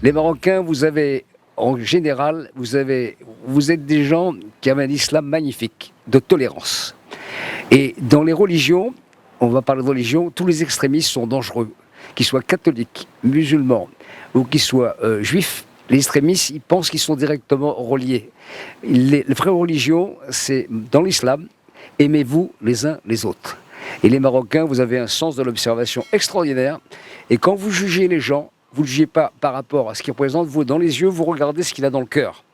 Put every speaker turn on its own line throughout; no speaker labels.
Les Marocains, vous avez, en général, vous êtes des gens qui avaient un islam magnifique, de tolérance. Et dans les religions, on va parler de religion, tous les extrémistes sont dangereux. Qu'ils soient catholiques, musulmans ou qu'ils soient juifs, les extrémistes, ils pensent qu'ils sont directement reliés. Les vraies religions, c'est dans l'islam, aimez-vous les uns les autres. Et les Marocains, vous avez un sens de l'observation extraordinaire. Et quand vous jugez les gens, vous ne jugez pas par rapport à ce qu'ils représentent. Vous, dans les yeux, vous regardez ce qu'il a dans le cœur.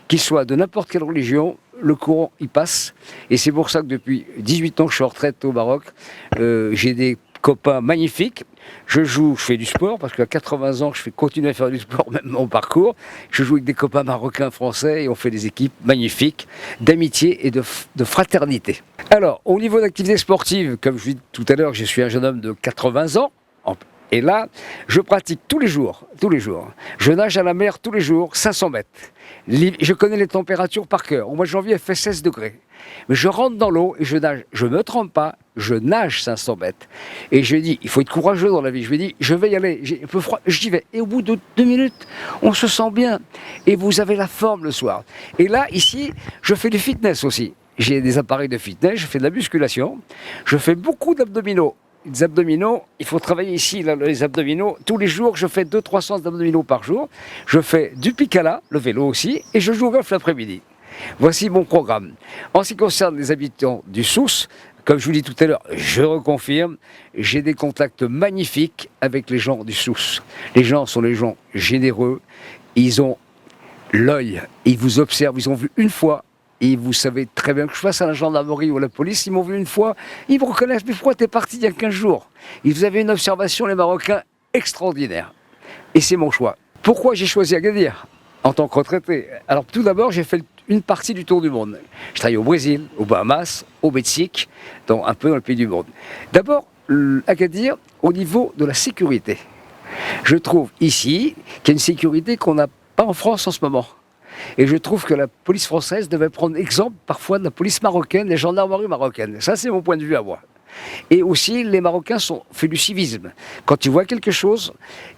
Qu'il soit de n'importe quelle religion, le courant y passe. Et c'est pour ça que depuis 18 ans que je suis en retraite au Maroc, j'ai des copains magnifiques. Je fais du sport, parce qu'à 80 ans, je vais continuer à faire du sport, même mon parcours. Je joue avec des copains marocains, français, et on fait des équipes magnifiques, d'amitié et de fraternité. Alors, au niveau d'activité sportive, comme je vous dis tout à l'heure, je suis un jeune homme de 80 ans. Et là, je pratique tous les jours. Je nage à la mer tous les jours, 500 mètres. Je connais les températures par cœur. Au mois de janvier, elle fait 16 degrés. Mais je rentre dans l'eau et je nage. Je ne me trempe pas, je nage 500 mètres. Et je dis, il faut être courageux dans la vie. Je me dis, je vais y aller. J'ai un peu froid, j'y vais. Et au bout de 2 minutes, on se sent bien. Et vous avez la forme le soir. Et là, ici, je fais du fitness aussi. J'ai des appareils de fitness, je fais de la musculation. Je fais beaucoup d'abdominaux. Les abdominaux, il faut travailler ici, là, les abdominaux. Tous les jours, je fais 200-300 abdominaux par jour. Je fais du picala, le vélo aussi, et je joue au golf l'après-midi. Voici mon programme. En ce qui concerne les habitants du Souss, comme je vous dis tout à l'heure, je reconfirme, j'ai des contacts magnifiques avec les gens du Souss. Les gens sont des gens généreux, ils ont l'œil, ils vous observent, ils ont vu une fois. Et vous savez très bien que je fasse à la gendarmerie ou à la police, ils m'ont vu une fois, ils me reconnaissent, mais pourquoi t'es parti il y a 15 jours? Et vous avez une observation, les Marocains, extraordinaire. Et c'est mon choix. Pourquoi j'ai choisi Agadir en tant que retraité? Alors tout d'abord, j'ai fait une partie du tour du monde. Je travaille au Brésil, aux Bahamas, au Mexique, un peu dans le pays du monde. D'abord, Agadir, au niveau de la sécurité. Je trouve ici qu'il y a une sécurité qu'on n'a pas en France en ce moment. Et je trouve que la police française devait prendre exemple parfois de la police marocaine, des gendarmeries marocaines. Ça, c'est mon point de vue à moi. Et aussi, les Marocains font du civisme. Quand ils voient quelque chose,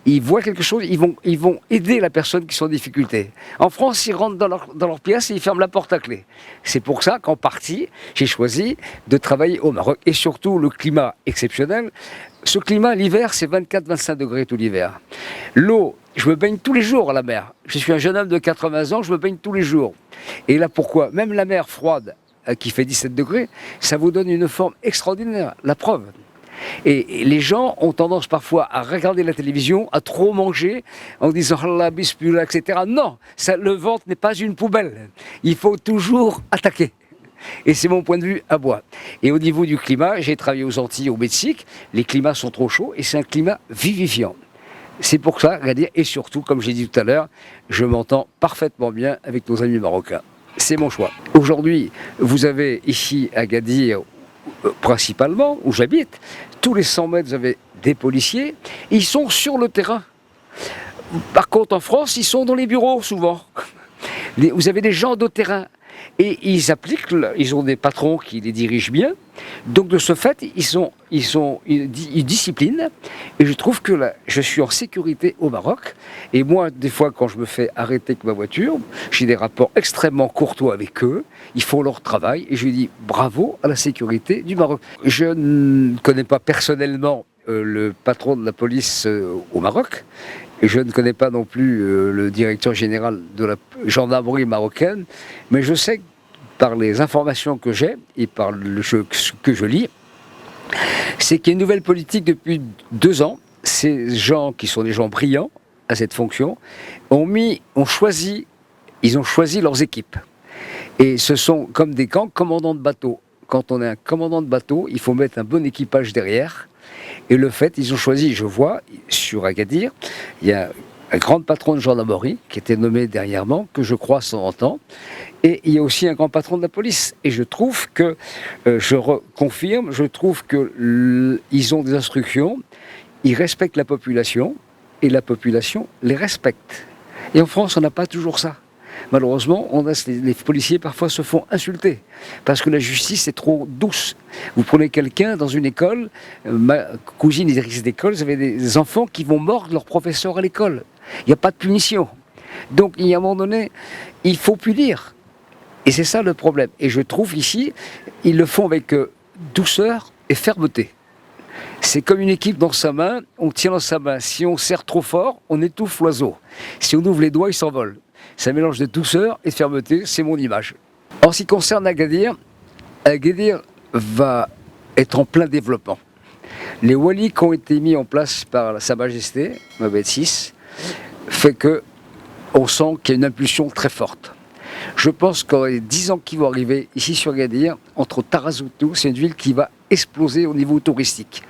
ils vont aider la personne qui est en difficulté. En France, ils rentrent dans leur pièce et ils ferment la porte à clé. C'est pour ça qu'en partie, j'ai choisi de travailler au Maroc. Et surtout, le climat exceptionnel. Ce climat, l'hiver, c'est 24-25 degrés tout l'hiver. L'eau, je me baigne tous les jours à la mer. Je suis un jeune homme de 80 ans, je me baigne tous les jours. Et là, pourquoi? Même la mer froide, qui fait 17 degrés, ça vous donne une forme extraordinaire. La preuve. Et les gens ont tendance parfois à regarder la télévision, à trop manger, en disant « Allah, bismillah », etc. Non, le ventre n'est pas une poubelle. Il faut toujours attaquer. Et c'est mon point de vue à moi. Et au niveau du climat, j'ai travaillé aux Antilles, au Mexique. Les climats sont trop chauds et c'est un climat vivifiant. C'est pour ça, et surtout, comme j'ai dit tout à l'heure, je m'entends parfaitement bien avec nos amis marocains. C'est mon choix. Aujourd'hui, vous avez ici à Agadir, principalement, où j'habite, tous les 100 mètres, vous avez des policiers. Ils sont sur le terrain. Par contre, en France, ils sont dans les bureaux, souvent. Vous avez des gens de terrain. Et ils ont des patrons qui les dirigent bien. Donc de ce fait, ils disciplinent. Et je trouve que là, je suis en sécurité au Maroc. Et moi, des fois, quand je me fais arrêter avec ma voiture, j'ai des rapports extrêmement courtois avec eux. Ils font leur travail. Et je dis bravo à la sécurité du Maroc. Je ne connais pas personnellement le patron de la police au Maroc. Et je ne connais pas non plus le directeur général de la gendarmerie marocaine, mais je sais par les informations que j'ai et par ce que je lis, c'est qu'il y a une nouvelle politique depuis 2 ans. Ces gens qui sont des gens brillants à cette fonction ils ont choisi leurs équipes. Et ce sont comme des commandants de bateau. Quand on est un commandant de bateau, il faut mettre un bon équipage derrière. Et le fait, ils ont choisi, je vois, sur Agadir, il y a un grand patron de gendarmerie qui était nommé dernièrement, que je crois son temps, et il y a aussi un grand patron de la police. Et je trouve que, confirme, je trouve qu'ils ont des instructions, ils respectent la population, et la population les respecte. Et en France, on n'a pas toujours ça. Malheureusement, les policiers parfois se font insulter parce que la justice est trop douce. Vous prenez quelqu'un dans une école, ma cousine est directrice d'école, vous avez des enfants qui vont mordre leur professeur à l'école. Il n'y a pas de punition. Donc, il y a un moment donné, il faut punir. Et c'est ça le problème. Et je trouve ici, ils le font avec douceur et fermeté. C'est comme une équipe dans sa main, on tient dans sa main. Si on serre trop fort, on étouffe l'oiseau. Si on ouvre les doigts, il s'envole. C'est un mélange de douceur et de fermeté, c'est mon image. En ce qui concerne Agadir, Agadir va être en plein développement. Les walis qui ont été mis en place par Sa Majesté, Mohamed VI, fait que on sent qu'il y a une impulsion très forte. Je pense qu'en les 10 ans qui vont arriver ici sur Agadir, entre Tarazout, c'est une ville qui va exploser au niveau touristique.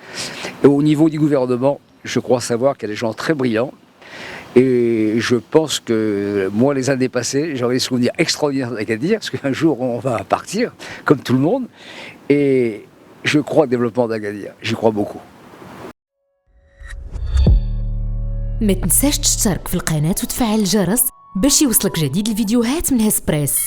Et au niveau du gouvernement, je crois savoir qu'il y a des gens très brillants. Et je pense que moi, les années passées, j'aurais des souvenirs extraordinaires d'Agadir, parce qu'un jour, on va partir, comme tout le monde. Et je crois au développement d'Agadir. J'y crois beaucoup.
ما تنساش تشترك في القناة وتفعل الجرس باش يوصلك جديد الفيديوهات من هسبريس.